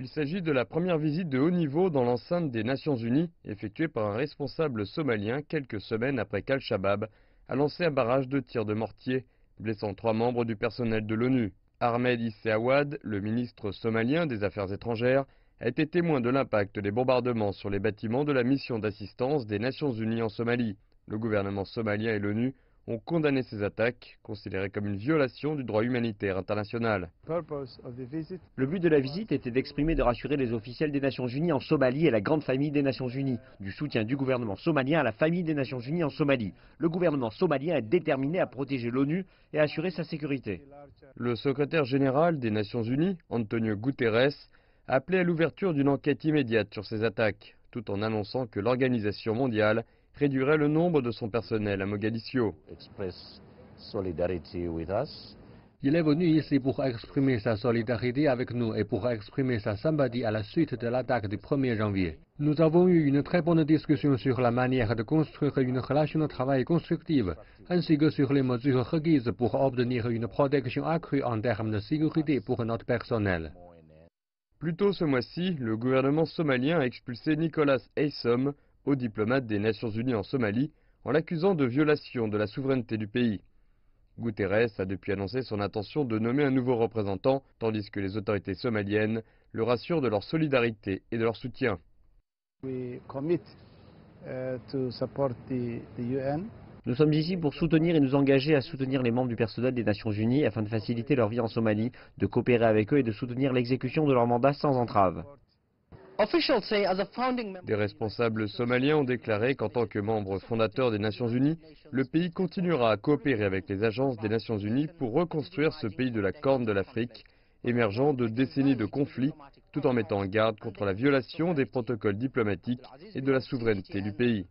Il s'agit de la première visite de haut niveau dans l'enceinte des Nations Unies effectuée par un responsable somalien quelques semaines après qu'Al-Shabaab a lancé un barrage de tirs de mortier, blessant 3 membres du personnel de l'ONU. Ahmed Issé Awad, le ministre somalien des Affaires étrangères, a été témoin de l'impact des bombardements sur les bâtiments de la mission d'assistance des Nations Unies en Somalie. Le gouvernement somalien et l'ONU ont condamné ces attaques, considérées comme une violation du droit humanitaire international. Le but de la visite était d'exprimer de rassurer les officiels des Nations Unies en Somalie et la grande famille des Nations Unies, du soutien du gouvernement somalien à la famille des Nations Unies en Somalie. Le gouvernement somalien est déterminé à protéger l'ONU et à assurer sa sécurité. Le secrétaire général des Nations Unies, Antonio Guterres, a appelé à l'ouverture d'une enquête immédiate sur ces attaques, tout en annonçant que l'Organisation mondiale réduirait le nombre de son personnel à Mogadiscio. Il est venu ici pour exprimer sa solidarité avec nous et pour exprimer sa sympathie à la suite de l'attaque du 1er janvier. Nous avons eu une très bonne discussion sur la manière de construire une relation de travail constructive, ainsi que sur les mesures requises pour obtenir une protection accrue en termes de sécurité pour notre personnel. Plus tôt ce mois-ci, le gouvernement somalien a expulsé Nicolas Haysom, haut diplomate des Nations Unies en Somalie, en l'accusant de violation de la souveraineté du pays. Guterres a depuis annoncé son intention de nommer un nouveau représentant, tandis que les autorités somaliennes le rassurent de leur solidarité et de leur soutien. Nous sommes ici pour soutenir et nous engager à soutenir les membres du personnel des Nations Unies afin de faciliter leur vie en Somalie, de coopérer avec eux et de soutenir l'exécution de leur mandat sans entrave. Des responsables somaliens ont déclaré qu'en tant que membre fondateur des Nations Unies, le pays continuera à coopérer avec les agences des Nations Unies pour reconstruire ce pays de la Corne de l'Afrique, émergeant de décennies de conflits, tout en mettant en garde contre la violation des protocoles diplomatiques et de la souveraineté du pays.